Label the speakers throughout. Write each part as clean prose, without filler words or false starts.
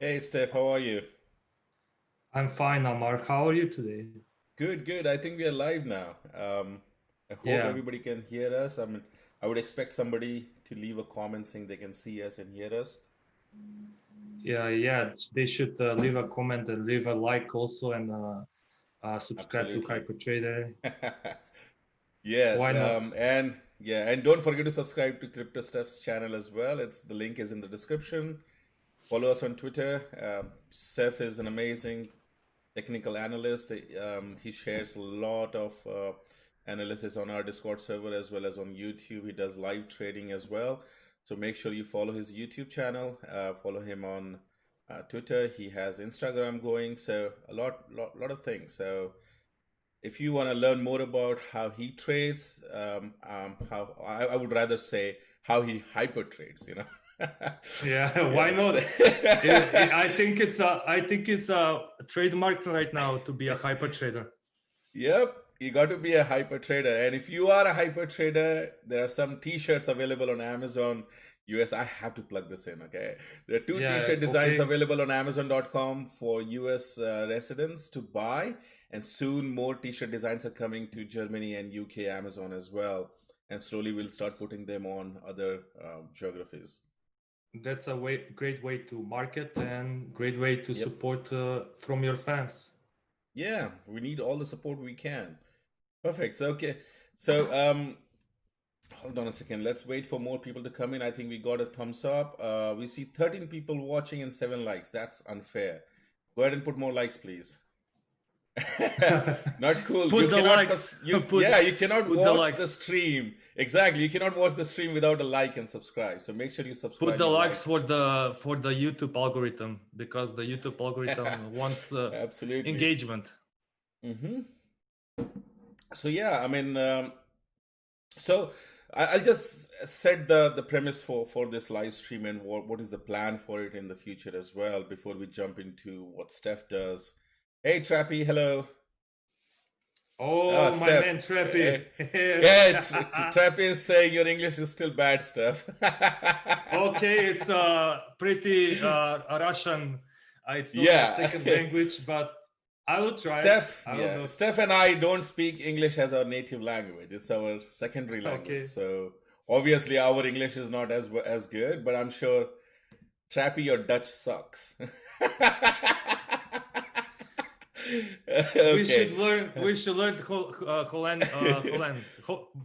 Speaker 1: Hey Steph, how are you?
Speaker 2: I'm fine now, Mark. How are you today?
Speaker 1: Good, good. I think we are live now. I hope
Speaker 2: Yeah,
Speaker 1: everybody can hear us. I mean, I would expect somebody to leave a comment saying they can see us and hear us.
Speaker 2: yeah. They should leave a comment and leave a like also, and subscribe to
Speaker 1: Absolutely.
Speaker 2: HyperTrader.
Speaker 1: Yes,
Speaker 2: Why not?
Speaker 1: and yeah, and don't forget to subscribe to Crypto Steph's channel as well. It's the link is in the description. Follow us on Twitter. Steph is an amazing technical analyst. He shares a lot of analysis on our Discord server as well as on YouTube. He does live trading as well. So make sure you follow his YouTube channel. Follow him on Twitter. He has Instagram going. So a lot of things. So if you want to learn more about how he trades, how I would rather say how he hyper trades.
Speaker 2: Yeah, why
Speaker 1: Yes.
Speaker 2: not? I think it's a trademark right now to be a HyperTrader.
Speaker 1: Yep, you got to be a hyper trader. And if you are a hyper trader, there are some t-shirts available on Amazon US. I have to plug this in, okay? There are two
Speaker 2: Yeah,
Speaker 1: t-shirt designs
Speaker 2: okay.
Speaker 1: available on Amazon.com for US residents to buy. And soon more t-shirt designs are coming to Germany and UK Amazon as well. And slowly we'll start putting them on other geographies.
Speaker 2: That's a great way to market and great way to
Speaker 1: Yep.
Speaker 2: support from your fans.
Speaker 1: Yeah, we need all the support we can. Perfect. So, okay. So, hold on a second. Let's wait for more people to come in. I think we got a thumbs up. We see 13 people watching and 7 likes. That's unfair. Go ahead and put more likes, please. Not cool. You
Speaker 2: Put the
Speaker 1: cannot
Speaker 2: likes.
Speaker 1: yeah, you cannot
Speaker 2: Put the
Speaker 1: watch the
Speaker 2: likes.
Speaker 1: stream. Exactly. You cannot watch the stream without a like and subscribe. So make sure you
Speaker 2: Put
Speaker 1: subscribe
Speaker 2: the
Speaker 1: and
Speaker 2: likes
Speaker 1: like.
Speaker 2: for the YouTube algorithm because the YouTube algorithm wants
Speaker 1: Absolutely.
Speaker 2: engagement.
Speaker 1: Hmm. So yeah, I mean, so I'll just set the premise for this live stream and what is the plan for it in the future as well before we jump into what Steph does. Hey Trappy, hello.
Speaker 2: Oh, my man
Speaker 1: Steph.
Speaker 2: Trappy.
Speaker 1: Yeah, Trappy is saying your English is still bad, Steph.
Speaker 2: Okay, it's pretty Russian. It's not my
Speaker 1: Yeah.
Speaker 2: second language, but I will try. I will do it.
Speaker 1: Steph and I don't speak English as our native language. It's our secondary language.
Speaker 2: Okay.
Speaker 1: So obviously our English is not as good, but I'm sure Trappy, your Dutch sucks.
Speaker 2: We should
Speaker 1: Okay.
Speaker 2: learn. We should learn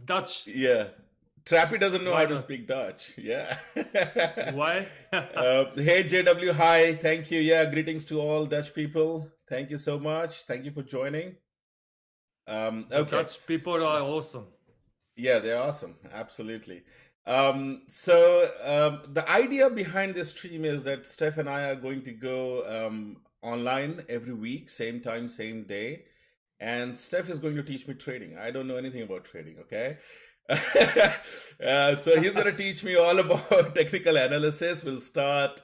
Speaker 2: Dutch.
Speaker 1: Yeah. Trappy doesn't know
Speaker 2: Why
Speaker 1: how to
Speaker 2: not?
Speaker 1: speak Dutch. Yeah.
Speaker 2: Why?
Speaker 1: Hey JW, hi. Thank you. Yeah, greetings to all Dutch people. Thank you so much. Thank you for joining.
Speaker 2: The
Speaker 1: Okay.
Speaker 2: Dutch people are awesome.
Speaker 1: Yeah, they're awesome. Absolutely. So the idea behind this stream is that Steph and I are going to go online every week, same time, same day. And Steph is going to teach me trading. I don't know anything about trading, okay? So he's going to teach me all about technical analysis. We'll start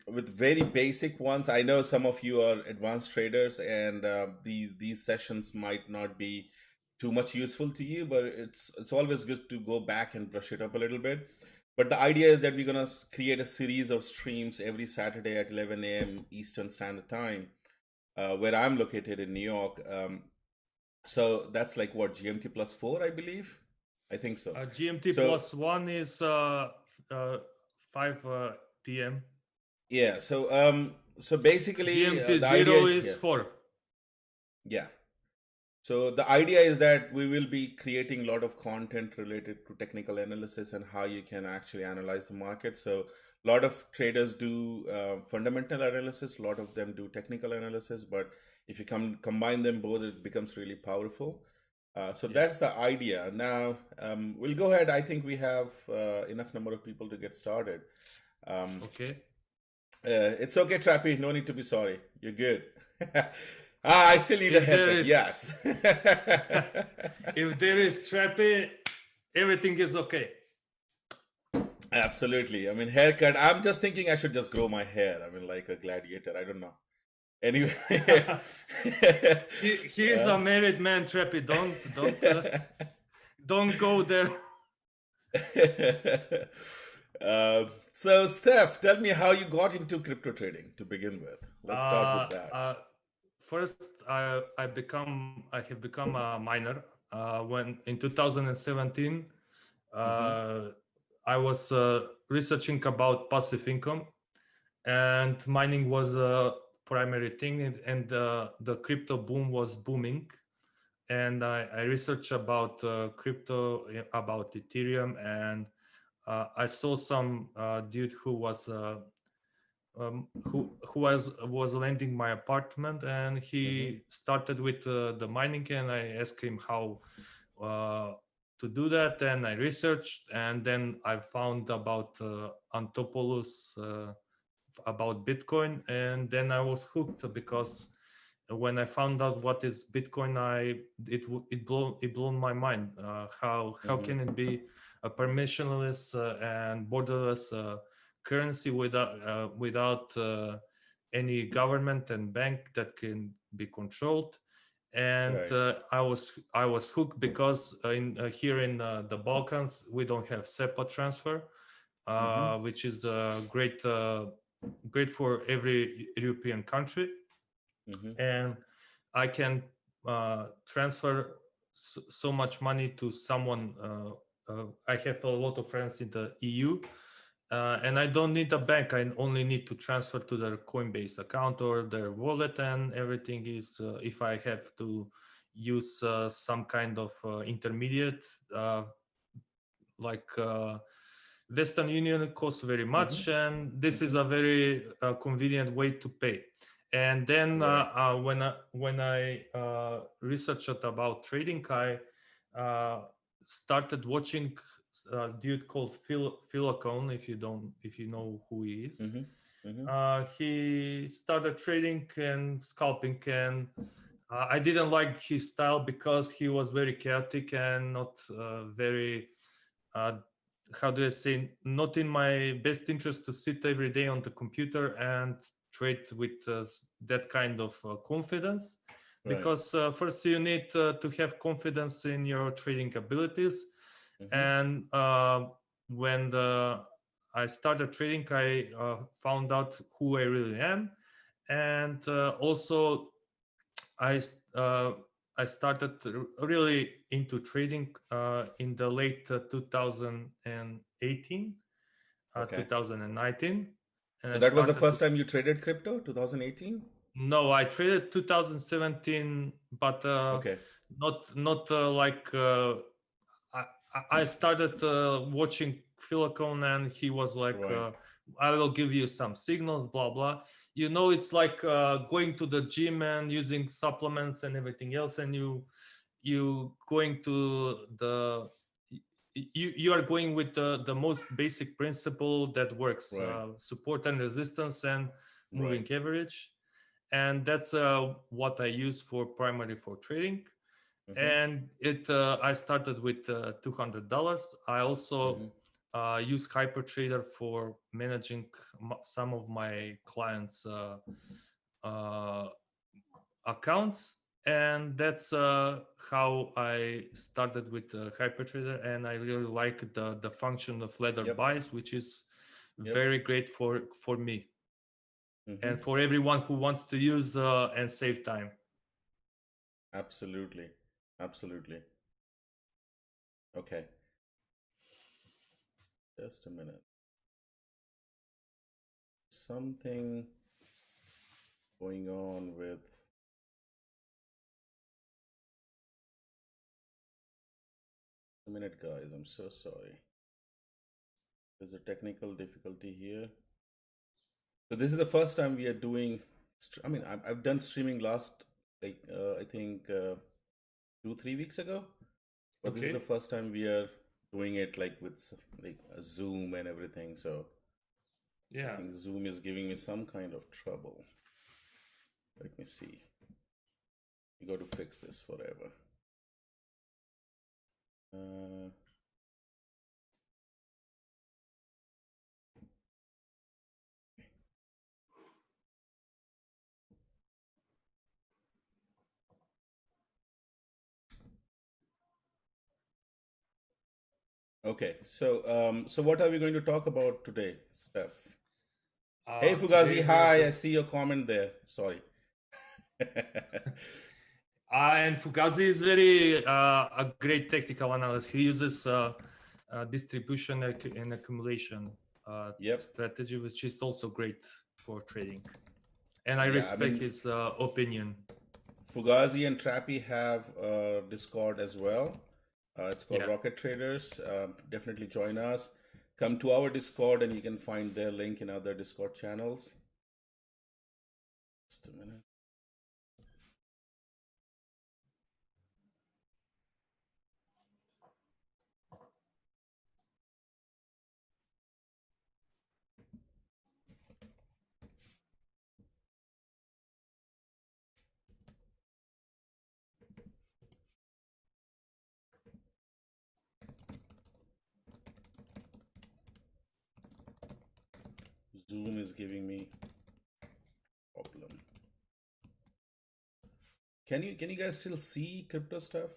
Speaker 1: with very basic ones. I know some of you are advanced traders, and these sessions might not be too much useful to you, but it's always good to go back and brush it up a little bit. But the idea is that we're gonna create a series of streams every Saturday at 11 a.m. Eastern Standard Time, where I'm located in New York. So that's like what, GMT plus 4, I believe. I think so.
Speaker 2: GMT
Speaker 1: So
Speaker 2: plus 1 is 5 p.m.
Speaker 1: yeah, so basically
Speaker 2: GMT
Speaker 1: the idea
Speaker 2: 0
Speaker 1: is,
Speaker 2: is
Speaker 1: yeah,
Speaker 2: 4.
Speaker 1: yeah. So the idea is that we will be creating a lot of content related to technical analysis and how you can actually analyze the market. So a lot of traders do fundamental analysis, a lot of them do technical analysis, but if you combine them both, it becomes really powerful. So
Speaker 2: Yeah.
Speaker 1: that's the idea. Now we'll go ahead. I think we have enough number of people to get started.
Speaker 2: Okay.
Speaker 1: It's okay, Trappy. No need to be sorry. You're good. I still need a
Speaker 2: If there
Speaker 1: haircut.
Speaker 2: is
Speaker 1: Yes.
Speaker 2: if there is Trappy, everything is okay.
Speaker 1: Absolutely. I mean, haircut. I'm just thinking I should just grow my hair. I mean, like a gladiator. I don't know. Anyway.
Speaker 2: He is a married man, Trappy. Don't go there.
Speaker 1: So, Steph, tell me how you got into crypto trading to begin with. Let's start with that.
Speaker 2: First, I have become a miner when in 2017. I was researching about passive income, and mining was a primary thing, and the crypto boom was booming. And I researched about crypto, about Ethereum, and I saw some dude who was who was lending my apartment, and he started with the mining, and I asked him how uh, to do that, and I researched, and then I found about Antopoulos, about Bitcoin, and then I was hooked, because when I found out what is Bitcoin, it blown my mind. How can it be a permissionless and borderless currency without any government and bank that can be controlled? And
Speaker 1: Right.
Speaker 2: I was hooked, because in here in the Balkans we don't have SEPA transfer, which is great for every European country, and I can transfer so much money to someone. I have a lot of friends in the EU, and I don't need a bank. I only need to transfer to their Coinbase account or their wallet, and everything is. If I have to use some kind of intermediate, like Western Union, costs very much, and this is a very convenient way to pay. And then
Speaker 1: Right.
Speaker 2: when I researched about trading, I started watching a dude called Philocone. If you know who he is, he started trading and scalping, and I didn't like his style, because he was very chaotic and not very uh, how do I say, not in my best interest to sit every day on the computer and trade with that kind of confidence,
Speaker 1: Right.
Speaker 2: because first you need to have confidence in your trading abilities. And when I started trading, I found out who I really am, and also I uh, I started really into trading in the late 2018,
Speaker 1: Okay.
Speaker 2: 2019, and
Speaker 1: So
Speaker 2: I
Speaker 1: that was the
Speaker 2: started.
Speaker 1: first time you traded crypto, 2018?
Speaker 2: No, I traded 2017, but
Speaker 1: Okay.
Speaker 2: not like I I started watching Philocone, and he was like,
Speaker 1: Right.
Speaker 2: "I will give you some signals, blah blah." You know, it's like going to the gym and using supplements and everything else, and you going to the you are going with the most basic principle that works:
Speaker 1: Right.
Speaker 2: support and resistance and moving
Speaker 1: Right.
Speaker 2: average, and that's what I use for primary for trading. And it I started with $200. I also use HyperTrader for managing some of my clients uh, accounts, and that's how I started with HyperTrader, and I really like the function of ladder
Speaker 1: Yep.
Speaker 2: buys, which is
Speaker 1: Yep.
Speaker 2: very great for me and for everyone who wants to use and save time.
Speaker 1: Absolutely. Absolutely. Okay. Just a minute. Something going on with a minute, guys. I'm so sorry. There's a technical difficulty here. So this is the first time we are doing. I mean, I've done streaming last, like, I think 2 3 weeks ago, but this is the
Speaker 2: Okay.
Speaker 1: first time we are doing it like with like a Zoom and everything. So I
Speaker 2: Yeah.
Speaker 1: think Zoom is giving me some kind of trouble. Let me see. You got to fix this forever. Uh, Okay, so what are we going to talk about today, Steph? Hey
Speaker 2: Today
Speaker 1: Fugazi,
Speaker 2: we are
Speaker 1: hi, I
Speaker 2: going.
Speaker 1: see your comment there. Sorry.
Speaker 2: And Fugazi is very a great technical analyst. He uses distribution and accumulation
Speaker 1: Yep.
Speaker 2: strategy, which is also great for trading. And I
Speaker 1: Yeah, I
Speaker 2: respect
Speaker 1: mean,
Speaker 2: his opinion.
Speaker 1: Fugazi and Trappy have Discord as well. It's called
Speaker 2: Yeah.
Speaker 1: Rocket Traders. Definitely join us. Come to our Discord and you can find their link in other Discord channels. Just a minute. Zoom is giving me problem. Can you guys still see crypto stuff?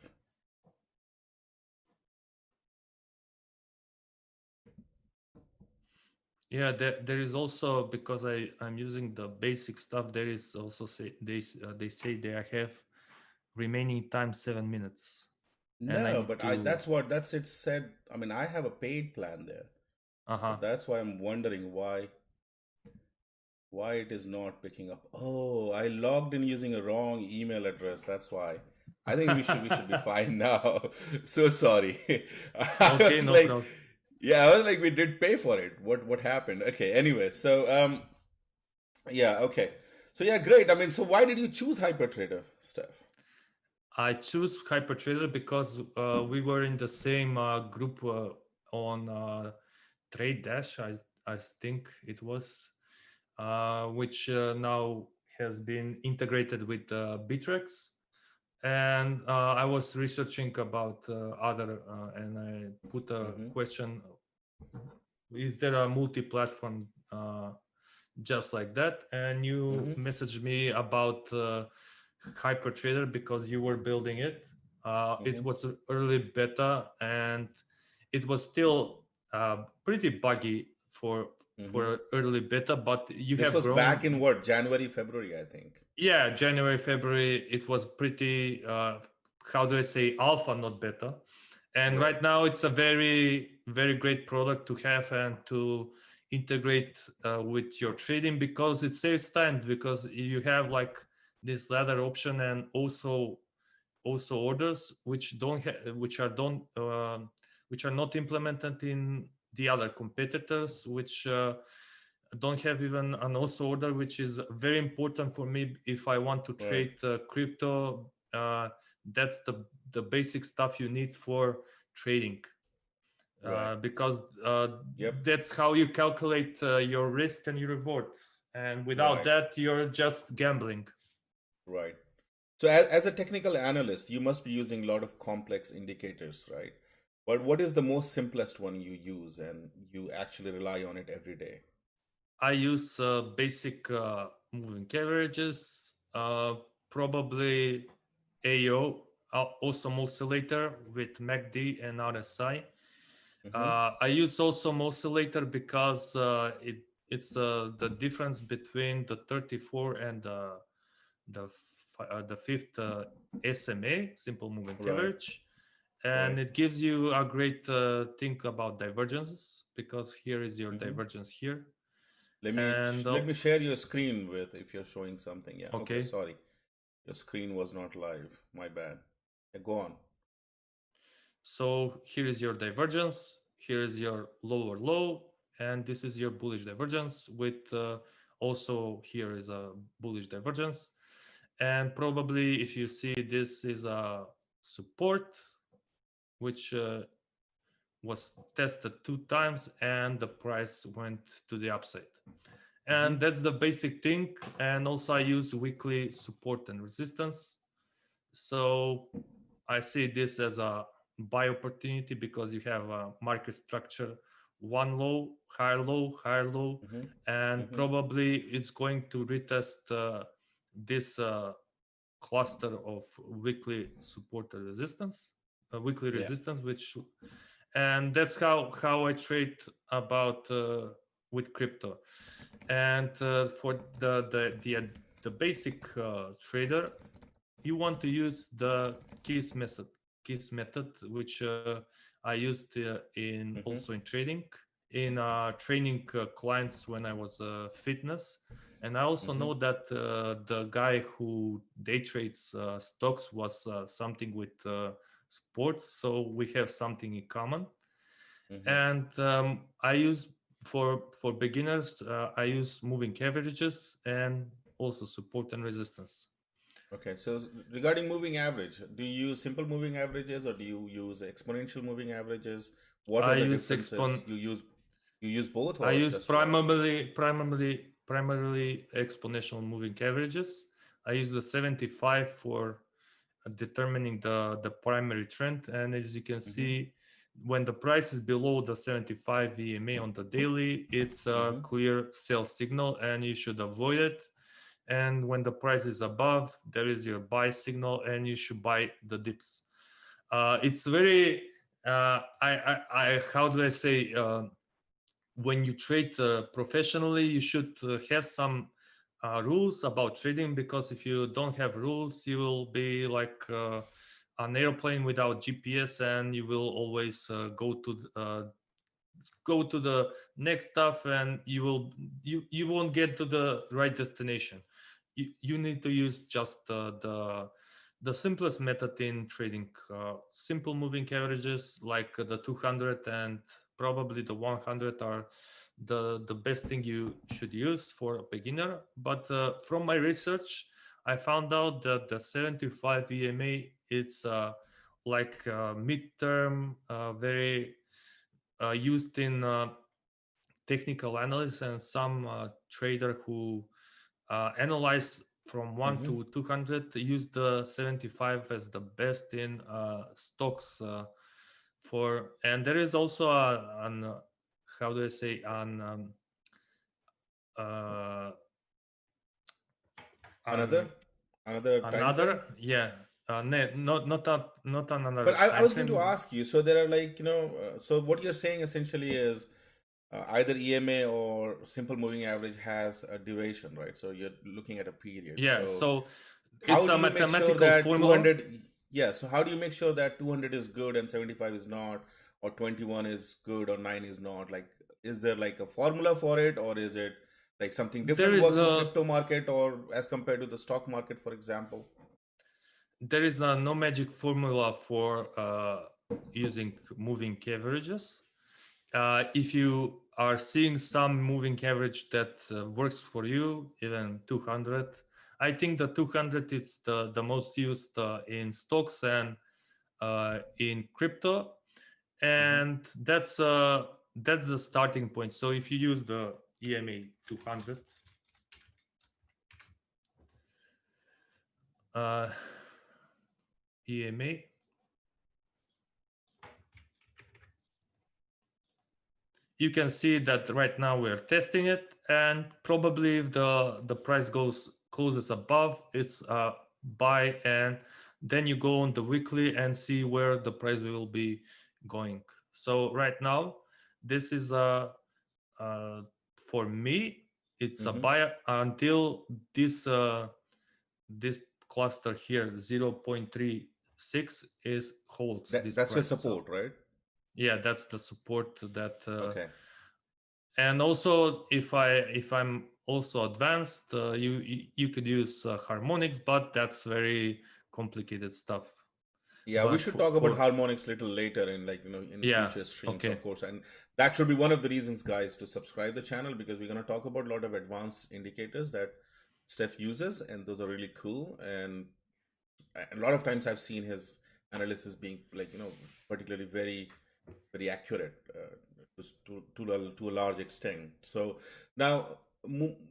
Speaker 2: Yeah, there is also, because I'm using the basic stuff. There is also they say they have remaining time 7 minutes, and I
Speaker 1: No,
Speaker 2: need
Speaker 1: but I
Speaker 2: to.
Speaker 1: that's it said. I mean, I have a paid plan there. So
Speaker 2: Uh-huh.
Speaker 1: that's why I'm wondering why it is not picking up. Oh, I logged in using a wrong email address. That's why. I think we should be fine now. So sorry. I
Speaker 2: Okay,
Speaker 1: was
Speaker 2: no
Speaker 1: like,
Speaker 2: problem.
Speaker 1: yeah, I was like, we did pay for it. What happened? Okay. Anyway, so yeah, okay. So yeah, great. I mean, so why did you choose HyperTrader, Steph?
Speaker 2: I choose HyperTrader because we were in the same group on Trade Dash. I think it was, which now has been integrated with Bittrex. And I was researching about other, and I put a
Speaker 1: Mm-hmm.
Speaker 2: question: is there a multi-platform just like that? And you
Speaker 1: Mm-hmm.
Speaker 2: messaged me about HyperTrader because you were building it. It
Speaker 1: Mm-hmm.
Speaker 2: was early beta, and it was still pretty buggy
Speaker 1: Mm-hmm.
Speaker 2: for early beta, but you
Speaker 1: This
Speaker 2: have
Speaker 1: was back in
Speaker 2: grown.
Speaker 1: what, January, February, I think.
Speaker 2: Yeah, January, February, it was pretty, how do I say, alpha, not beta. And
Speaker 1: Right.
Speaker 2: right now, it's a very, very great product to have and to integrate with your trading, because it saves time, because you have like this ladder option, and also orders which don't which are don't which are not implemented in the other competitors, which don't have even an also order, which is very important for me if I want to
Speaker 1: Right.
Speaker 2: trade crypto. That's the basic stuff you need for trading,
Speaker 1: Right.
Speaker 2: because
Speaker 1: Yep.
Speaker 2: that's how you calculate your risk and your reward. And without
Speaker 1: Right.
Speaker 2: that, you're just gambling.
Speaker 1: Right. So as a technical analyst, you must be using a lot of complex indicators, right? But what is the most simplest one you use and you actually rely on it every day?
Speaker 2: I use basic moving averages, probably AO, also oscillator with MACD and RSI.
Speaker 1: Mm-hmm.
Speaker 2: I use also oscillator because it's the difference between the 34 and the fifth SMA, simple moving
Speaker 1: Right.
Speaker 2: average, and
Speaker 1: Right.
Speaker 2: it gives you a great thing about divergences, because here is your
Speaker 1: Mm-hmm.
Speaker 2: divergence here.
Speaker 1: Let me
Speaker 2: And
Speaker 1: let me share your screen with if you're showing something. Yeah. Okay.
Speaker 2: okay,
Speaker 1: Sorry, your screen was not live. My bad. Yeah, go on.
Speaker 2: so here is your divergence, here is your lower low, and this is your bullish divergence with also here is a bullish divergence. And probably if you see, this is a support which was tested 2 times and the price went to the upside.
Speaker 1: Mm-hmm.
Speaker 2: And that's the basic thing. And also I used weekly support and resistance. So I see this as a buy opportunity, because you have a market structure: one low, higher low,
Speaker 1: Mm-hmm.
Speaker 2: and
Speaker 1: Mm-hmm.
Speaker 2: probably it's going to retest this cluster of weekly support and resistance, weekly
Speaker 1: Yeah.
Speaker 2: resistance, which and that's how I trade about with crypto. And for the basic trader, you want to use the KISS method, which I used in
Speaker 1: Mm-hmm.
Speaker 2: also in trading, in training clients when I was fitness. And I also
Speaker 1: Mm-hmm.
Speaker 2: know that the guy who day trades stocks was something with sports, so we have something in common.
Speaker 1: Mm-hmm.
Speaker 2: And I use for beginners, I use moving averages and also support and resistance.
Speaker 1: Okay, so regarding moving average, do you use simple moving averages or do you use exponential moving averages? What
Speaker 2: I
Speaker 1: are the
Speaker 2: use
Speaker 1: differences? You use both
Speaker 2: I
Speaker 1: or
Speaker 2: use
Speaker 1: just one?
Speaker 2: primarily exponential moving averages. I use the 75 for determining the primary trend, and as you can
Speaker 1: Mm-hmm.
Speaker 2: see, when the price is below the 75 EMA on the daily, it's a
Speaker 1: Mm-hmm.
Speaker 2: clear sell signal and you should avoid it. And when the price is above, there is your buy signal and you should buy the dips. It's very how do I say, when you trade professionally, you should have some rules about trading, because if you don't have rules, you will be like an airplane without GPS, and you will always go to the next stuff, and you won't get to the right destination. You need to use just the simplest method in trading, simple moving averages like the 200 and probably the 100 are the best thing you should use for a beginner. But from my research, I found out that the 75 EMA, it's like midterm, very used in technical analysis, and some trader who analyze from 1
Speaker 1: Mm-hmm.
Speaker 2: to 200 use the 75 as the best in stocks for. And there is also an how do I say, uh,
Speaker 1: Another
Speaker 2: an
Speaker 1: another time frame?
Speaker 2: another, yeah, not another
Speaker 1: But I
Speaker 2: time
Speaker 1: was going to
Speaker 2: frame.
Speaker 1: ask you. So there are like so what you're saying essentially is either EMA or simple moving average has a duration, right? So you're looking at a period.
Speaker 2: Yeah,
Speaker 1: So
Speaker 2: so
Speaker 1: how
Speaker 2: it's
Speaker 1: do
Speaker 2: a
Speaker 1: you make sure
Speaker 2: mathematical
Speaker 1: that
Speaker 2: formula.
Speaker 1: 200? Yeah. So how do you make sure that 200 is good and 75 is not, or 21 is good or 9 is not? Like, is there like a formula for it, or is it like something
Speaker 2: There
Speaker 1: different
Speaker 2: is
Speaker 1: works in
Speaker 2: a
Speaker 1: crypto market or as compared to the stock market, for example?
Speaker 2: no magic formula for using moving averages. If you are seeing some moving average that works for you, even 200, I think the 200 is the most used in stocks and in crypto,
Speaker 1: Mm-hmm.
Speaker 2: and that's the starting point. So if you use the EMA 200, uh, EMA, you can see that right now we're testing it, and probably if the price closes above, it's a buy, and then you go on the weekly and see where the price will be going. So right now, this is for me, it's a
Speaker 1: Mm-hmm.
Speaker 2: buy until this cluster here 0.36 is holds this
Speaker 1: That's your
Speaker 2: price. So
Speaker 1: support, right?
Speaker 2: yeah, that's the support that
Speaker 1: Okay.
Speaker 2: and also if I'm also advanced, you could use harmonics, but that's very complicated stuff.
Speaker 1: Yeah, we
Speaker 2: But
Speaker 1: should talk about
Speaker 2: for
Speaker 1: harmonics little later in like in
Speaker 2: yeah,
Speaker 1: future streams,
Speaker 2: okay,
Speaker 1: of course. And that should be one of the reasons, guys, to subscribe the channel because we're going to talk about a lot of advanced indicators that Steph uses, and those are really cool. And a lot of times I've seen his analysis being like particularly very accurate to a large extent. So now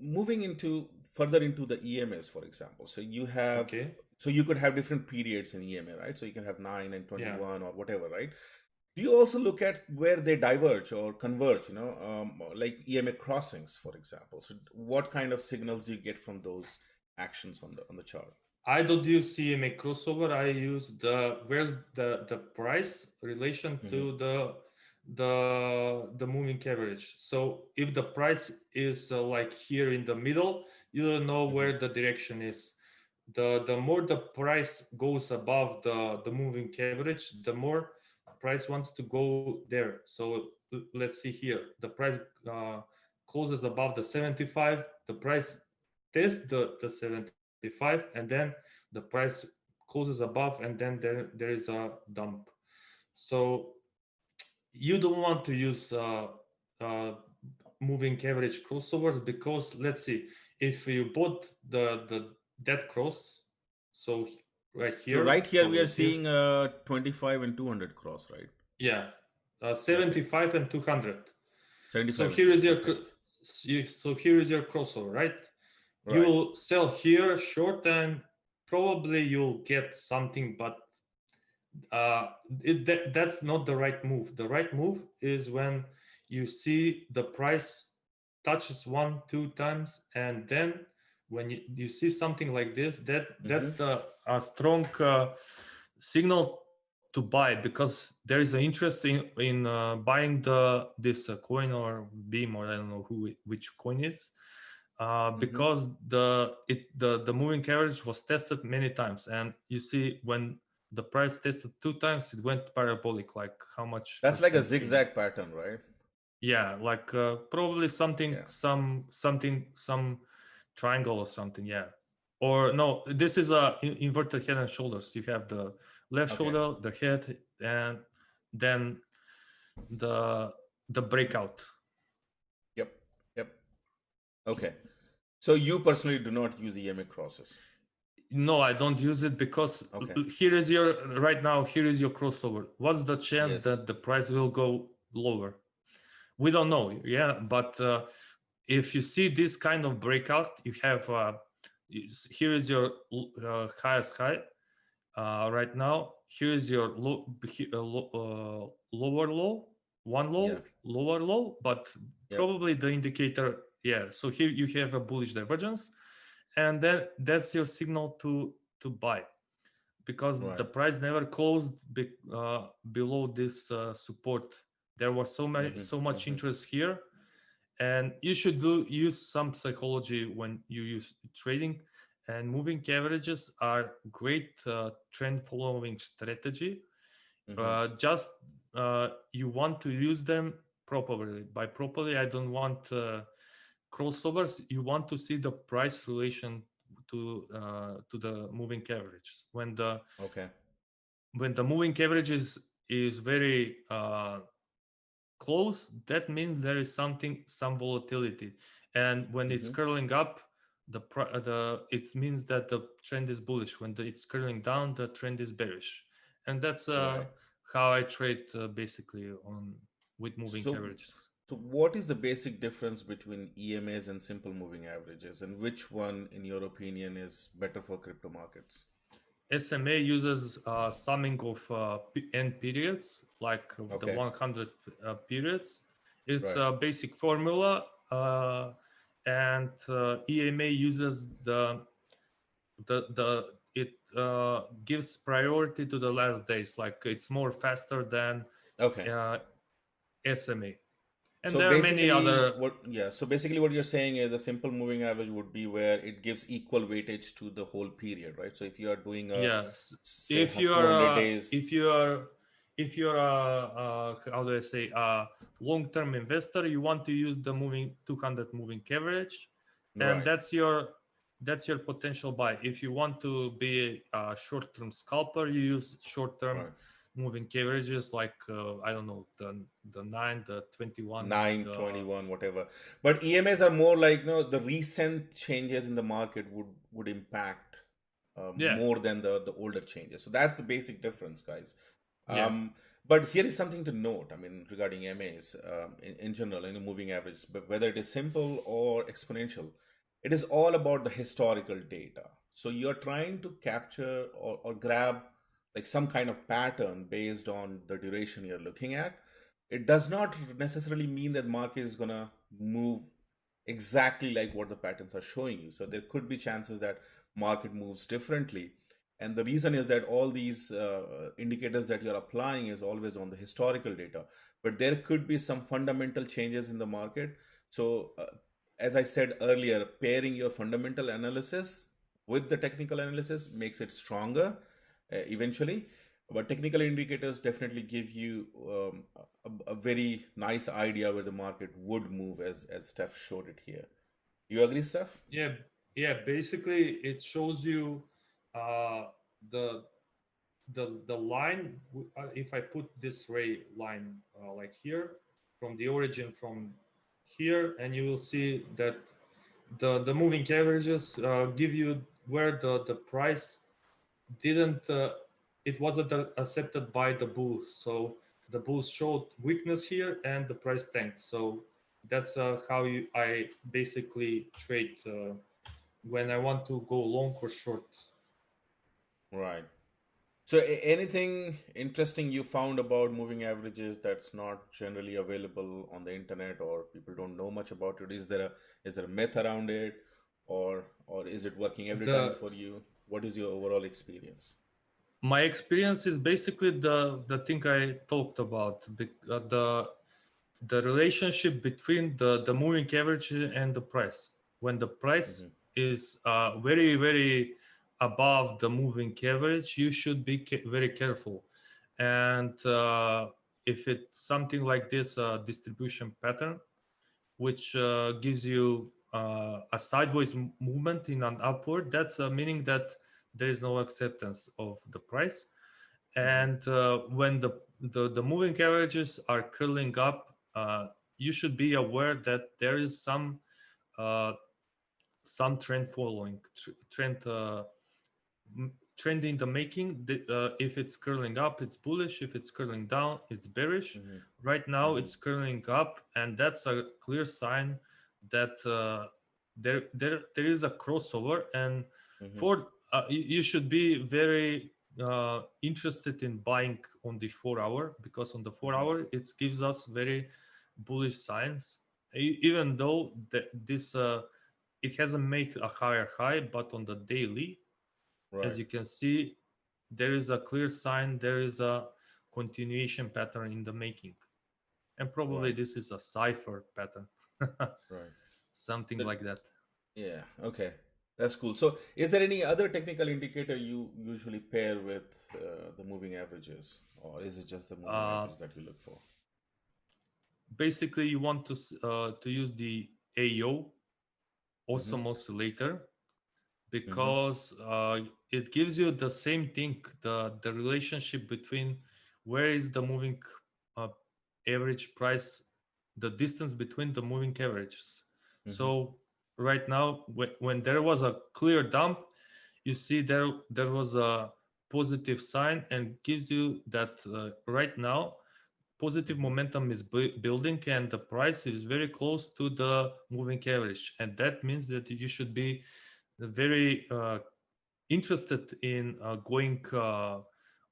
Speaker 1: moving into further into the EMS, for example. So you have
Speaker 2: okay,
Speaker 1: so you could have different periods in EMA, right? So you can have 9 and
Speaker 2: yeah.
Speaker 1: 21 or whatever, right? Do you also look at where they diverge or converge? Like EMA crossings, for example. So what kind of signals do you get from those actions on the chart?
Speaker 2: I don't use CMA crossover. I use the where's the price relation
Speaker 1: Hmm.
Speaker 2: to the the moving average. So if the price is like here in the middle, you don't know where the direction is. The more the price goes above the moving average, the more price wants to go there. So let's see here, the price uh, closes above the 75, the price tests the 75, and then the price closes above, and then there is a dump. So you don't want to use uh, moving average crossovers, because let's see, if you bought the that cross, so right
Speaker 1: So
Speaker 2: here,
Speaker 1: right here we are
Speaker 2: probably here,
Speaker 1: seeing 25 and 200 cross, right?
Speaker 2: yeah,
Speaker 1: Okay.
Speaker 2: 75 and 200. So
Speaker 1: 75 and
Speaker 2: here is
Speaker 1: 200.
Speaker 2: your
Speaker 1: Okay.
Speaker 2: so here is your crossover, right?
Speaker 1: Right.
Speaker 2: You'll sell here short, and probably you'll get something, but that's not the right move. The right move is when you see the price touches one, two times, and then when you see something like this, that's the a strong signal to buy, because there is an interest in buying this coin or beam, or I don't know which coin it is, because the moving average was tested many times, and you see when the price tested two times, it went parabolic, like how much
Speaker 1: That's like a
Speaker 2: percent came.
Speaker 1: zigzag pattern, right?
Speaker 2: Yeah, like probably something,
Speaker 1: Yeah.
Speaker 2: some triangle or something. Yeah, or no, this is a inverted head and shoulders. You have the left
Speaker 1: Okay.
Speaker 2: shoulder, the head, and then the the breakout.
Speaker 1: Yep. Yep. Okay. So you personally do not use EMA crosses.
Speaker 2: No, I don't use it, because
Speaker 1: Okay.
Speaker 2: here is your right now. Here is your crossover. What's the chance
Speaker 1: Yes.
Speaker 2: that the price will go lower? We don't know. Yeah, but if you see this kind of breakout, you have here is your highest high right now. Here is your lower low, one
Speaker 1: Yeah.
Speaker 2: low, lower low, but
Speaker 1: Yep.
Speaker 2: probably the indicator. Yeah, so here you have a bullish divergence, and then that's your signal to buy, because the
Speaker 1: Right.
Speaker 2: price never closed below this support. There was so much interest here, and you should use some psychology when you use trading. And moving averages are great trend following strategy. Just you want to use them properly. By properly, I don't want crossovers. You want to see the price relation to the moving averages.
Speaker 1: Okay.
Speaker 2: When the moving average is very close, that means there is some volatility, and when it's curling up, the it means that the trend is bullish. When it's curling down, the trend is bearish, and that's
Speaker 1: Right.
Speaker 2: how I trade basically on with moving
Speaker 1: So,
Speaker 2: averages.
Speaker 1: so what is the basic difference between EMAs and simple moving averages, and which one, in your opinion, is better for crypto markets?
Speaker 2: SMA uses summing of end periods, like the
Speaker 1: Okay.
Speaker 2: 100 periods. It's
Speaker 1: Right.
Speaker 2: a basic formula, and EMA uses the it gives priority to the last days. Like it's more faster than
Speaker 1: Okay.
Speaker 2: uh, SMA, and
Speaker 1: So
Speaker 2: there are many
Speaker 1: basically,
Speaker 2: other.
Speaker 1: what you're saying is a simple moving average would be where it gives equal weightage to the whole period, right? So if you are doing a,
Speaker 2: Yes,
Speaker 1: say,
Speaker 2: if you are
Speaker 1: 200 days,
Speaker 2: if you're how do I say a long-term investor, you want to use the moving 200 moving average, and
Speaker 1: right,
Speaker 2: that's your potential buy. If you want to be a short-term scalper, you use short-term
Speaker 1: right,
Speaker 2: moving averages, like I don't know, the 9, the 21,
Speaker 1: 9,
Speaker 2: the
Speaker 1: 21, whatever. But EMAs are more like, the recent changes in the market would impact
Speaker 2: yeah,
Speaker 1: more than the older changes. So that's the basic difference, guys.
Speaker 2: yeah,
Speaker 1: Um, but here is something to note. I mean, regarding MAs in general, in a moving average, but whether it is simple or exponential, it is all about the historical data. So you're trying to capture or grab like some kind of pattern based on the duration you're looking at. It does not necessarily mean that market is gonna move exactly like what the patterns are showing you. So there could be chances that market moves differently. And the reason is that all these indicators that you're applying is always on the historical data, but there could be some fundamental changes in the market. So, as I said earlier, pairing your fundamental analysis with the technical analysis makes it stronger eventually. But technical indicators definitely give you a very nice idea where the market would move, as Steph showed it here. You agree, Steph?
Speaker 2: Yeah, yeah. Basically, it shows you uh, the the line. If I put this ray line like here, from the origin from here, and you will see that the moving averages give you where the price didn't it wasn't accepted by the bulls. So the bulls showed weakness here and the price tanked. So that's how I basically trade when I want to go long or short.
Speaker 1: Right. So, anything interesting you found about moving averages that's not generally available on the internet, or people don't know much about it? Is there a myth around it, or is it working every time
Speaker 2: The
Speaker 1: for you? What is your overall experience?
Speaker 2: My experience is basically the thing I talked about. The relationship between the moving average and the price. When the price
Speaker 1: Hmm.
Speaker 2: is very very above the moving average, you should be very careful. And if it's something like this distribution pattern, which gives you a sideways movement in an upward, that's meaning that there is no acceptance of the price.
Speaker 1: Hmm.
Speaker 2: And when the moving averages are curling up, you should be aware that there is uh, some trend following, trend trend in the making. If it's curling up, it's bullish. If it's curling down, it's bearish.
Speaker 1: Hmm.
Speaker 2: Right now,
Speaker 1: Hmm.
Speaker 2: it's curling up, and that's a clear sign that there is a crossover. And
Speaker 1: Hmm.
Speaker 2: for you should be very interested in buying on the 4 hour, because on the four
Speaker 1: Hmm.
Speaker 2: hour it gives us very bullish signs. Even though this it hasn't made a higher high, but on the daily, as
Speaker 1: Right.
Speaker 2: you can see, there is a clear sign, there is a continuation pattern in the making. And probably
Speaker 1: Right.
Speaker 2: this is a cipher pattern,
Speaker 1: Right.
Speaker 2: something
Speaker 1: So,
Speaker 2: like that.
Speaker 1: yeah. Okay. That's cool. So, is there any other technical indicator you usually pair with the moving averages, or is it just the moving
Speaker 2: Uh,
Speaker 1: average that you look for?
Speaker 2: Basically, you want to use the AO,
Speaker 1: Mm-hmm.
Speaker 2: awesome oscillator,
Speaker 1: Mm-hmm.
Speaker 2: because it gives you the same thing, the relationship between where is the moving uh, average price, the distance between the moving averages.
Speaker 1: Mm-hmm.
Speaker 2: So right now, when there was a clear dump, you see there was a positive sign, and gives you that right now positive
Speaker 1: Mm-hmm.
Speaker 2: momentum is building, and the price is very close to the moving average, and that means that you should be very interested in going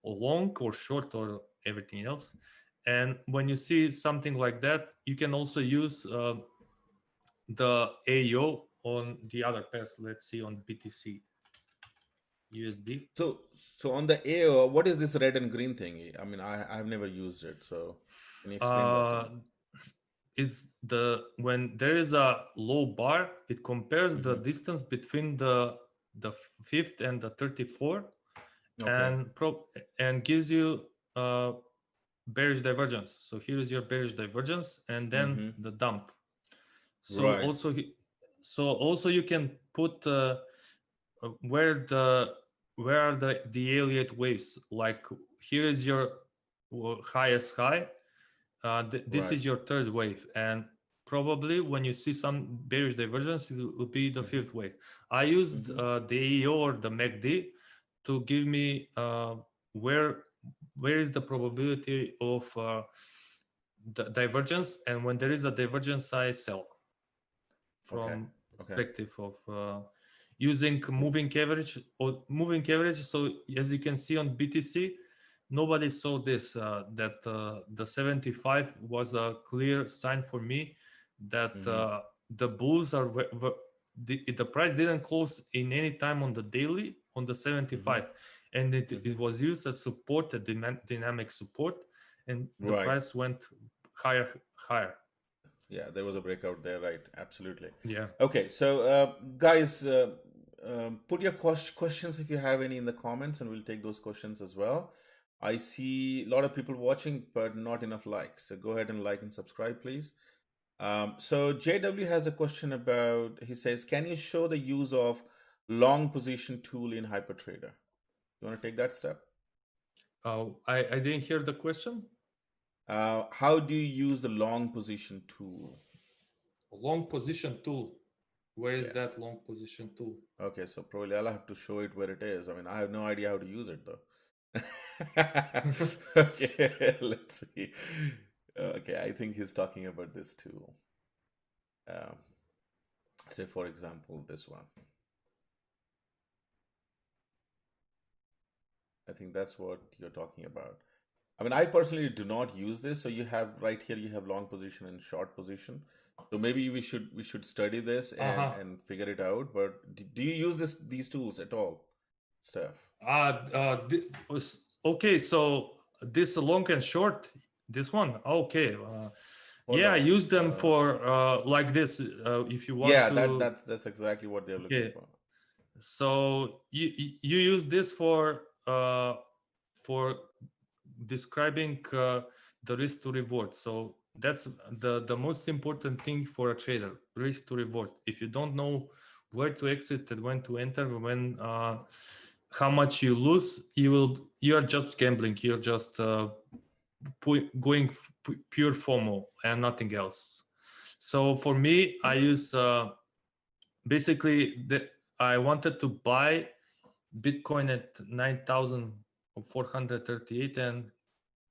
Speaker 2: long or short or everything else. And when you see something like that, you can also use the AO on the other pairs. Let's see on BTC USD.
Speaker 1: So, on the AO, what is this red and green thing? I mean, I've never used it, so can you explain that to
Speaker 2: Uh,
Speaker 1: me?
Speaker 2: is the when there is a low bar, it compares the
Speaker 1: Mm-hmm.
Speaker 2: distance between the fifth and the 34,
Speaker 1: Okay.
Speaker 2: and and gives you bearish divergence. So here is your bearish divergence, and then
Speaker 1: Mm-hmm.
Speaker 2: the dump. So
Speaker 1: Right.
Speaker 2: also you can put where are the Elliott waves. Like here is your highest high. This
Speaker 1: Right.
Speaker 2: is your third wave, and probably when you see some bearish divergence, it will be the
Speaker 1: Mm-hmm.
Speaker 2: fifth wave. I used
Speaker 1: Mm-hmm.
Speaker 2: the AEO or the MACD to give me where is the probability of the divergence, and when there is a divergence, I sell
Speaker 1: Okay.
Speaker 2: from
Speaker 1: Okay.
Speaker 2: perspective of using moving average or moving average. So as you can see on BTC, nobody saw this. That the 75 was a clear sign for me that
Speaker 1: Mm-hmm.
Speaker 2: the bulls are the price didn't close in any time on the daily on the
Speaker 1: Mm-hmm.
Speaker 2: 75. and it was used as support, a dynamic support, and the
Speaker 1: Right.
Speaker 2: price went higher.
Speaker 1: Yeah, there was a breakout there, right? Absolutely.
Speaker 2: Yeah.
Speaker 1: Okay, so guys, put your questions if you have any in the comments, and we'll take those questions as well. I see a lot of people watching, but not enough likes. So go ahead and like and subscribe, please. So JW has a question about, he says, can you show the use of long position tool in HyperTrader? You want to take that step?
Speaker 2: I didn't hear the question.
Speaker 1: How do you use the long position tool?
Speaker 2: Long position tool. Where is
Speaker 1: Yeah.
Speaker 2: that long position tool?
Speaker 1: Okay, so probably I'll have to show it where it is. I mean, I have no idea how to use it though. Okay, let's see. Okay, I think he's talking about this tool. Say, for example, this one. I think that's what you're talking about. I mean, I personally do not use this. So you have right here, you have long position and short position. So maybe we should study this and figure it out. But do you use these tools at all, Steph?
Speaker 2: Okay, so this long and short, this one. Okay. Yeah, I use them for like this. If you want to.
Speaker 1: That's exactly what they're looking for.
Speaker 2: So you use this for describing the risk to reward. So that's the most important thing for a trader: risk to reward. If you don't know where to exit and when to enter, when how much you lose, you are just gambling. You're just going pure FOMO and nothing else. So for me, I use basically I wanted to buy Bitcoin at 9,438, and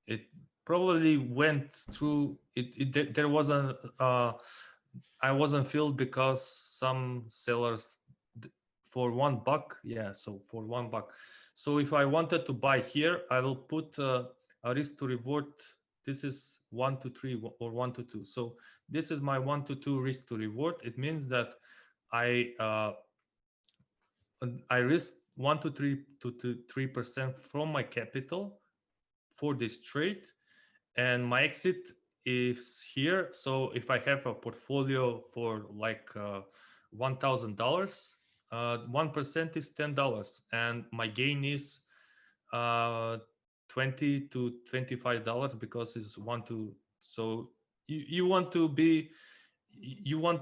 Speaker 2: it probably went through it. There wasn't I wasn't filled because some sellers for $1. Yeah, so for $1. So if I wanted to buy here, I will put a risk to reward. This is 1 to 3 or 1 to 2. So this is my 1 to 2 risk to reward. It means that I risk 1 to 3% from my capital for this trade, and my exit is here. So if I have a portfolio for like $1,000, 1% is $10, and my gain is $20 to $25 because it's 1 to. So you want to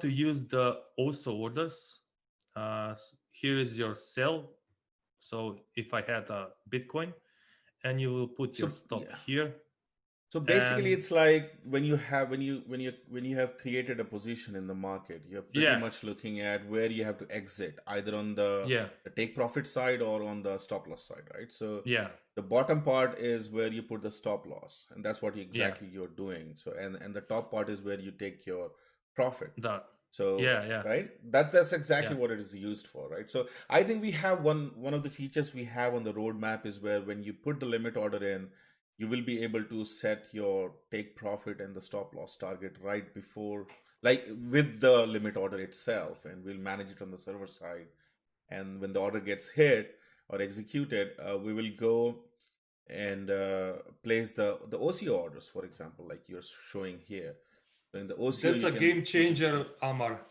Speaker 2: use the also orders. Here is your sell. So if I had a Bitcoin, and you will put your stop here.
Speaker 1: So basically, it's like when you have created a position in the market, you're pretty much looking at where you have to exit, either on the take profit side or on the stop loss side, right? So the bottom part is where you put the stop loss, and that's what you're doing. So and the top part is where you take your profit. So right, that's exactly what it is used for, right? So I think we have one of the features we have on the roadmap is where when you put the limit order in, you will be able to set your take profit and the stop loss target right before, like with the limit order itself, and we'll manage it on the server side. And when the order gets hit or executed, we will go and place the OCO orders, for example, like you're showing here. So in the OCO,
Speaker 2: that's a game changer, Amar.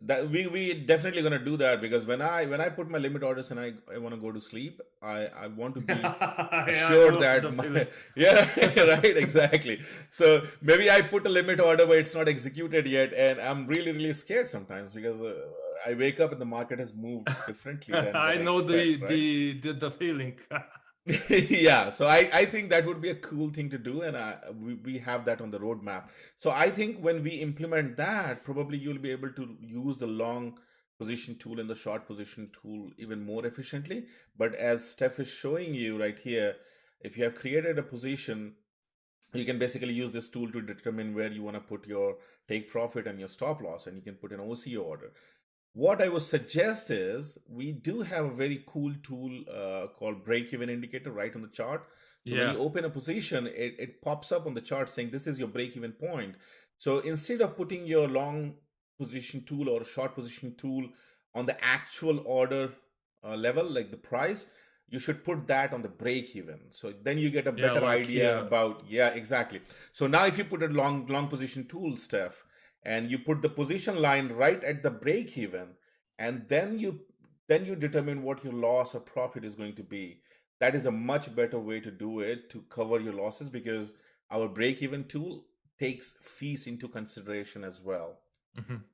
Speaker 1: That we definitely gonna do that, because when I put my limit orders and I want to go to sleep, I want to be assured that right, exactly. So maybe I put a limit order but it's not executed yet, and I'm really scared sometimes because I wake up and the market has moved differently than what I know expect,
Speaker 2: the feeling.
Speaker 1: Yeah, so I think that would be a cool thing to do, and we have that on the roadmap. So I think when we implement that, probably you'll be able to use the long position tool and the short position tool even more efficiently. But as Steph is showing you right here, if you have created a position, you can basically use this tool to determine where you want to put your take profit and your stop loss, and you can put an OCO order. What I would suggest is we do have a very cool tool called Breakeven Indicator right on the chart. So when you open a position, it pops up on the chart saying this is your break-even point. So instead of putting your long position tool or short position tool on the actual order level, like the price, you should put that on the break even. So then you get a
Speaker 2: Yeah,
Speaker 1: better
Speaker 2: like
Speaker 1: idea
Speaker 2: here.
Speaker 1: about, yeah, exactly. So now if you put a long position tool, Steph, and you put the position line right at the break even, and then you determine what your loss or profit is going to be. That is a much better way to do it, to cover your losses, because our break even tool takes fees into consideration as well.
Speaker 2: Mhm.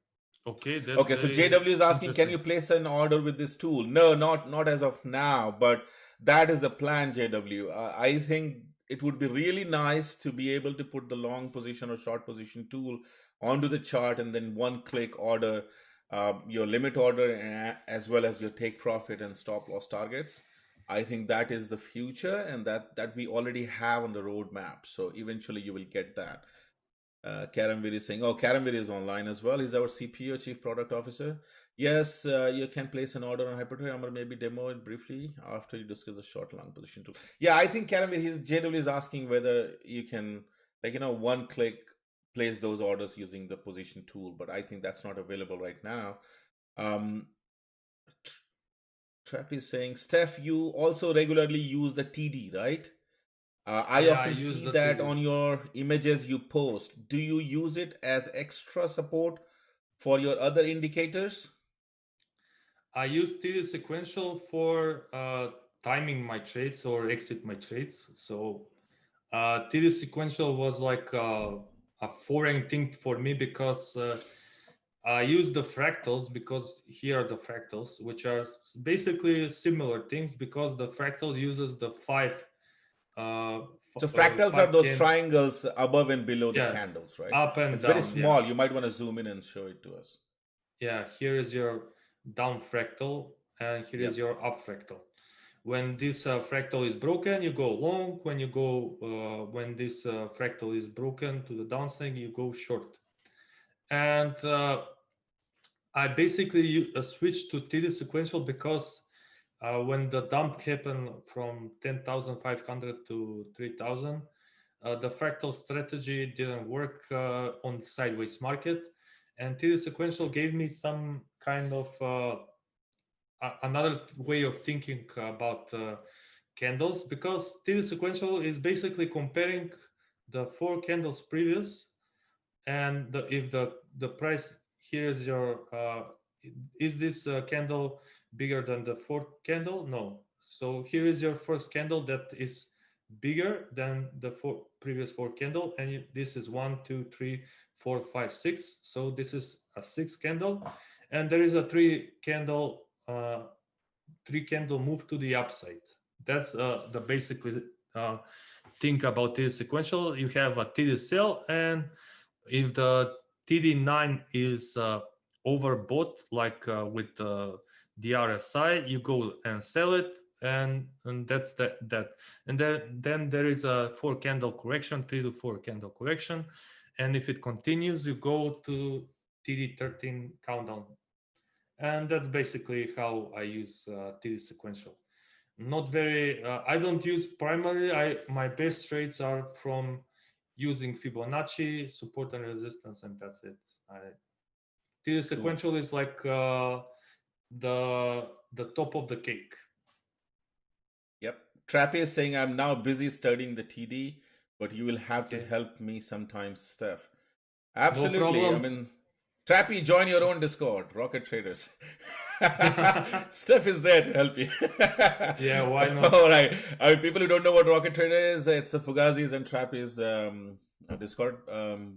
Speaker 2: Okay, that's
Speaker 1: Okay, so
Speaker 2: very
Speaker 1: JW is asking, can
Speaker 2: interesting.
Speaker 1: you place an order with this tool? No, not as of now, but that is the plan, JW. I think it would be really nice to be able to put the long position or short position tool onto the chart, and then one click order your limit order, as well as your take profit and stop loss targets. I think that is the future, and that we already have on the roadmap. So eventually you will get that. Karamvir is saying, oh, Karamvir is online as well. He's our CPO, Chief Product Officer. Yes, you can place an order on HyperTrader. I'm going to maybe demo it briefly after you discuss the short long position tool. Yeah, I think Karamvir, JW is asking whether you can, one click place those orders using the position tool, but I think that's not available right now. Um, Trap is saying, Steph, you also regularly use the TD, right? I
Speaker 2: Yeah, I
Speaker 1: often
Speaker 2: use
Speaker 1: see
Speaker 2: the
Speaker 1: that
Speaker 2: 3D.
Speaker 1: on your images you post. Do you use it as extra support for your other indicators?
Speaker 2: I use 3D sequential for timing my trades or exit my trades. So 3D sequential was like a foreign thing for me because I use the fractals, because here are the fractals, which are basically similar things, because the fractal uses the uh,
Speaker 1: So fractals are
Speaker 2: five
Speaker 1: those
Speaker 2: can
Speaker 1: triangles above and below the
Speaker 2: yeah,
Speaker 1: candles, right?
Speaker 2: up and
Speaker 1: It's very
Speaker 2: down. Yeah,
Speaker 1: small. You might want to zoom in and show it to us.
Speaker 2: yeah. Here is your down fractal, and here is
Speaker 1: Yep.
Speaker 2: your up fractal. When this fractal is broken, you go long. When this fractal is broken to the downside, you go short. And I basically switched to TD sequential because when the dump happened from 10,500 to 3,000, the fractal strategy didn't work on the sideways market, and TD sequential gave me some kind of another way of thinking about candles, because TD sequential is basically comparing the 4 candles previous, and if the price here is your is this candle bigger than the fourth candle? No. So here is your first candle that is bigger than the previous 4 candle, and this is 1, 2, 3, 4, 5, 6. So this is a 6 candle, and there is a 3 candle move to the upside. That's the basically think about TD sequential. You have a TD sell, and if the TD9 is overbought, like with the RSI, you go and sell it, and that's that. And then there is a 4 candle correction, 3 to 4 candle correction, and if it continues, you go to TD13 countdown, and that's basically how I use TD sequential. Not very. I don't use primary. My best trades are from using Fibonacci, support and resistance, and that's it. TD
Speaker 1: Cool.
Speaker 2: sequential is like the top of the cake.
Speaker 1: Yep. Trappy is saying, I'm now busy studying the TD, but you will have to
Speaker 2: Okay,
Speaker 1: help me sometimes, Steph.
Speaker 2: no
Speaker 1: Absolutely. I
Speaker 2: problem.
Speaker 1: mean, Trappy, join your own Discord, Rocket Traders. Steph is there to help you.
Speaker 2: Yeah, why not?
Speaker 1: All right. People who don't know what Rocket Trader is, it's a Fugazi's and Trappy's Discord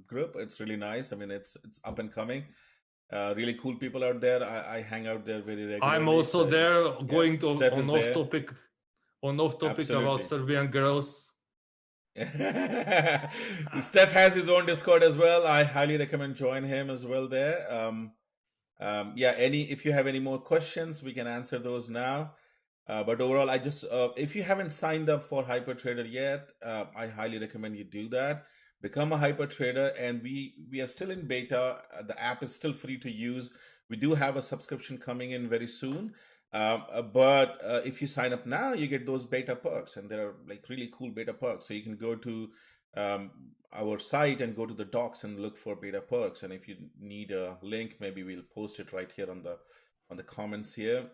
Speaker 1: group. It's really nice. I mean, it's up and coming. Really cool people out there. I hang out there very
Speaker 2: I'm
Speaker 1: regularly.
Speaker 2: also
Speaker 1: So
Speaker 2: there,
Speaker 1: yeah,
Speaker 2: going to
Speaker 1: Steph is there.
Speaker 2: on off topic about
Speaker 1: Absolutely.
Speaker 2: Serbian girls.
Speaker 1: Steph has his own Discord as well. I highly recommend join him as well there. Yeah, if you have any more questions, we can answer those now. But overall, I just if you haven't signed up for HyperTrader yet, I highly recommend you do that. Become a HyperTrader, and we are still in beta. The app is still free to use. We do have a subscription coming in very soon. But if you sign up now, you get those beta perks, and there are like really cool beta perks. So you can go to um, our site and go to the docs and look for beta perks. And if you need a link, maybe we'll post it right here on the comments here.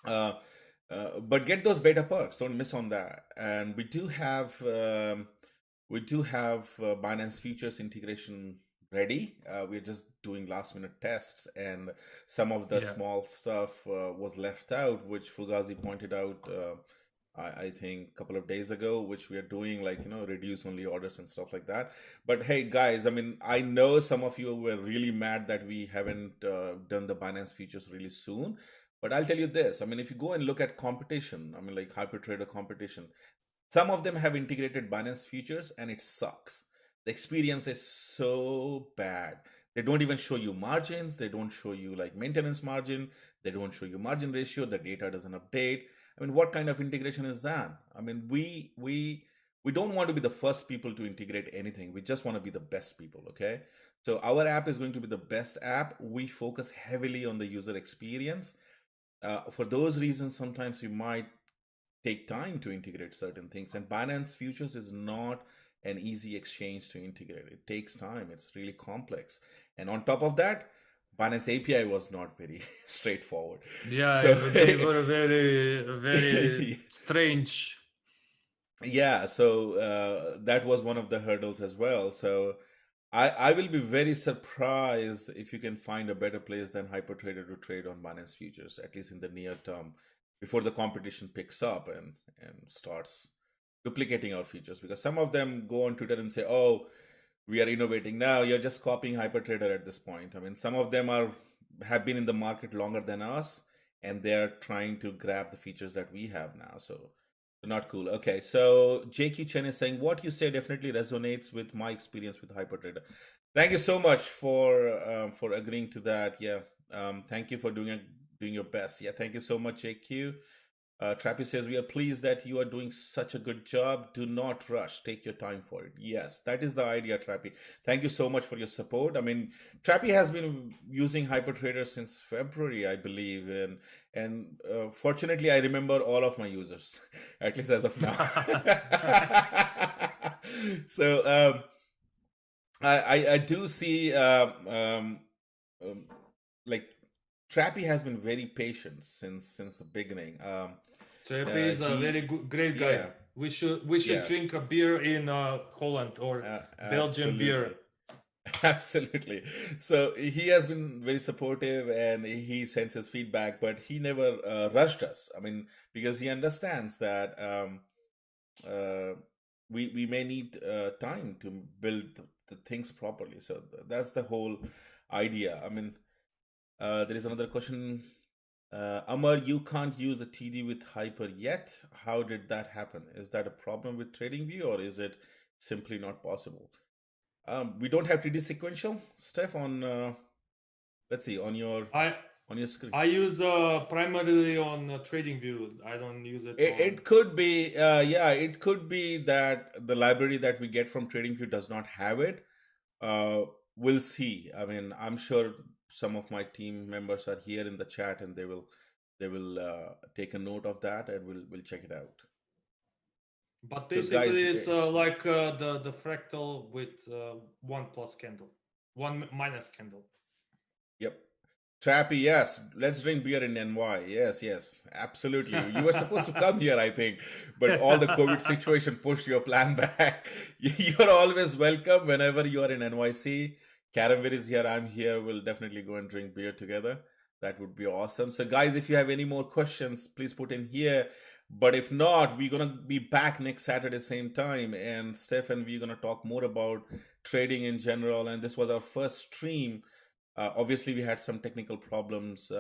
Speaker 1: Uh, But get those beta perks. Don't miss on that. And we do have Binance Futures integration ready. We're just doing last minute tests, and some of the
Speaker 2: Yeah.
Speaker 1: small stuff was left out, which Fugazi pointed out. I think a couple of days ago, which we are doing, like, reduce only orders and stuff like that. But hey, guys, I mean, I know some of you were really mad that we haven't done the Binance Futures really soon. But I'll tell you this, I mean, if you go and look at competition, I mean, like HyperTrader competition, some of them have integrated Binance Futures and it sucks. The experience is so bad. They don't even show you margins. They don't show you like maintenance margin. They don't show you margin ratio. The data doesn't update. I mean, what kind of integration is that? I mean, we don't want to be the first people to integrate anything. We just want to be the best people, okay? So our app is going to be the best app. We focus heavily on the user experience. For those reasons, sometimes you might take time to integrate certain things. And Binance Futures is not an easy exchange to integrate. It takes time. It's really complex. And on top of that, Binance API was not very straightforward.
Speaker 2: Yeah,
Speaker 1: So
Speaker 2: they were very strange.
Speaker 1: yeah, so that was one of the hurdles as well. So I will be very surprised if you can find a better place than HyperTrader to trade on Binance Futures, at least in the near term, before the competition picks up and starts duplicating our features. Because some of them go on Twitter and say, "Oh, we are innovating now. You're just copying HyperTrader at this point." I mean, some of them have been in the market longer than us, and they're trying to grab the features that we have now. So not cool. Okay, so JQ Chen is saying what you say definitely resonates with my experience with HyperTrader. Thank you so much for agreeing to that. Yeah, thank you for doing your best. Yeah, thank you so much, JQ. Trappy says we are pleased that you are doing such a good job. Do not rush. Take your time for it. Yes, that is the idea, Trappy. Thank you so much for your support. I mean, Trappy has been using HyperTrader since February, I believe, and fortunately, I remember all of my users, at least as of now. So I do see like Trappy has been very patient since the beginning.
Speaker 2: Trappy is a very great guy.
Speaker 1: Yeah,
Speaker 2: We should
Speaker 1: yeah,
Speaker 2: drink a beer in Holland or Belgian beer.
Speaker 1: Absolutely. So he has been very supportive and he sends his feedback, but he never rushed us. I mean, because he understands that uh, we may need time to build the things properly. So that's the whole idea. I mean, there is another question. Amar, you can't use the TD with Hyper yet. How did that happen? Is that a problem with TradingView or is it simply not possible? We don't have TD sequential, Steph, on let's see, on your screen.
Speaker 2: I use primarily on TradingView. I don't use it.
Speaker 1: It could be, yeah, it could be that the library that we get from TradingView does not have it. We'll see. I mean, I'm sure some of my team members are here in the chat, and they will take a note of that, and we'll check it out.
Speaker 2: But basically, it's like the fractal with 1 plus candle, 1 minus candle.
Speaker 1: Yep. Trappy, yes. Let's drink beer in NY. Yes, absolutely. You were supposed to come here, I think, but all the COVID situation pushed your plan back. You're always welcome whenever you are in NYC. Karamvir is here. I'm here. We'll definitely go and drink beer together. That would be awesome. So, guys, if you have any more questions, please put in here. But if not, we're going to be back next Saturday, same time. And Stefan, we're going to talk more about trading in general. And this was our first stream. Obviously, we had some technical problems,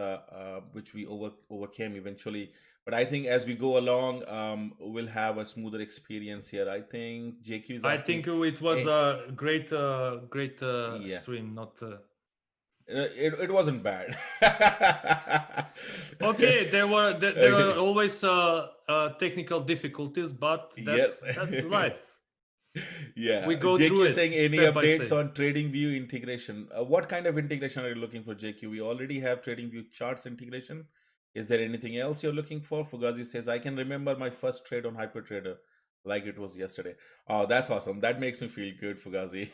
Speaker 1: which we overcame eventually. But I think as we go along, we'll have a smoother experience here. I think JQ is asking,
Speaker 2: I think it was a great stream. Not
Speaker 1: it wasn't bad.
Speaker 2: Okay, there were always technical difficulties, but that's life.
Speaker 1: Yeah,
Speaker 2: we go
Speaker 1: JQ
Speaker 2: through it.
Speaker 1: Saying any
Speaker 2: step
Speaker 1: updates on TradingView integration? What kind of integration are you looking for, JQ? We already have TradingView charts integration. Is there anything else you're looking for? Fugazi says, I can remember my first trade on HyperTrader like it was yesterday. Oh, that's awesome. That makes me feel good, Fugazi.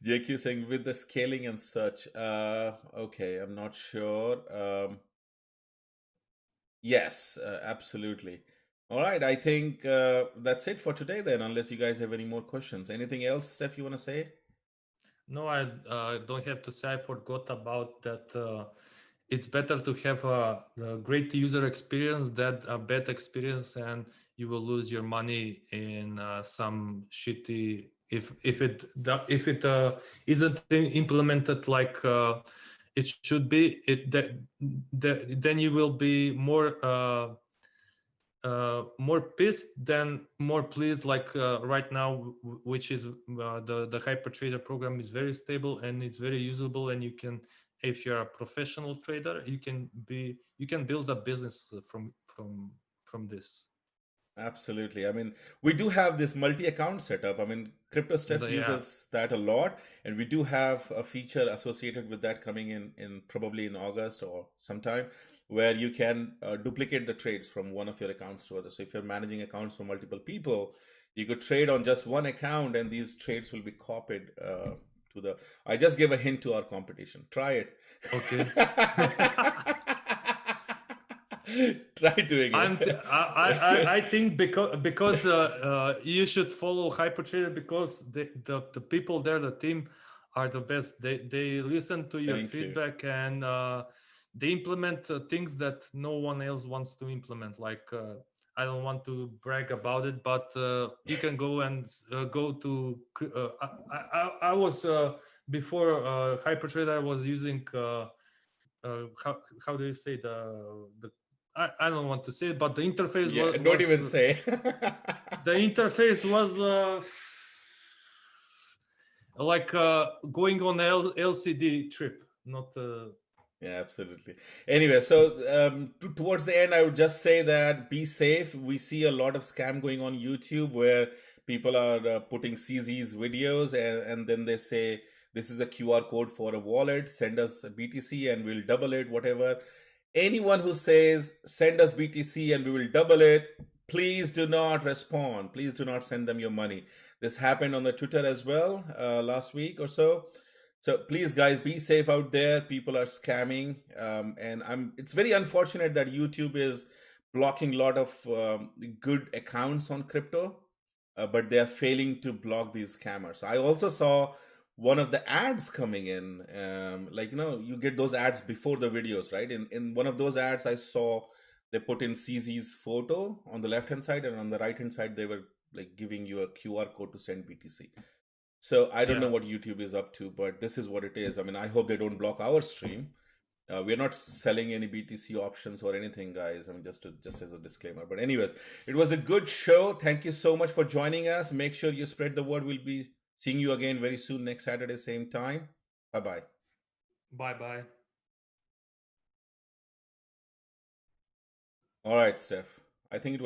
Speaker 1: JQ saying with the scaling and such. Okay, I'm not sure. Yes, absolutely. All right, I think that's it for today then, unless you guys have any more questions. Anything else, Steph, you want to say?
Speaker 2: No, I don't have to say I forgot about that. It's better to have a great user experience than a bad experience, and you will lose your money in some shitty if it isn't implemented like it should be. Then you will be more pissed than more pleased, like right now, which is the HyperTrader program is very stable and it's very usable, and you can, if you're a professional trader, you can build a business from this.
Speaker 1: Absolutely. I mean, we do have this multi-account setup. I mean, Crypto Steph
Speaker 2: Yeah.
Speaker 1: uses that a lot, and we do have a feature associated with that coming in probably in August or sometime, where you can duplicate the trades from one of your accounts to others. So if you're managing accounts for multiple people, you could trade on just one account, and these trades will be copied to the. I just gave a hint to our competition. Try it.
Speaker 2: Okay.
Speaker 1: Try doing
Speaker 2: I
Speaker 1: it.
Speaker 2: think because you should follow HyperTrader, because the people there, the team, are the best. They listen to your
Speaker 1: Thank you.
Speaker 2: feedback, and they implement things that no one else wants to implement. Like I don't want to brag about it, but you can go and go to. I was before HyperTrader. I was using. How do you say the I don't want to say it, but the interface
Speaker 1: Yeah, don't
Speaker 2: was
Speaker 1: even say.
Speaker 2: the interface was like going on LCD trip, not
Speaker 1: Yeah, absolutely. Anyway, so towards the end, I would just say that be safe. We see a lot of scam going on YouTube where people are putting CZ's videos, and then they say this is a QR code for a wallet. Send us a BTC and we'll double it, whatever. Anyone who says send us BTC and we will double it, please do not respond. Please do not send them your money. This happened on the Twitter as well last week or so. So please, guys, be safe out there. People are scamming, and It's very unfortunate that YouTube is blocking a lot of good accounts on crypto, but they are failing to block these scammers. I also saw one of the ads coming in, like you get those ads before the videos, right? In one of those ads, I saw they put in CZ's photo on the left hand side, and on the right hand side, they were like giving you a QR code to send BTC. So I don't know
Speaker 2: yeah.
Speaker 1: what YouTube is up to, but this is what it is. I mean, I hope they don't block our stream. We're not selling any BTC options or anything, guys. I mean, just as a disclaimer. But anyways, it was a good show. Thank you so much for joining us. Make sure you spread the word. We'll be seeing you again very soon, next Saturday, same time. Bye bye.
Speaker 2: Bye bye.
Speaker 1: All right, Steph. I think it was.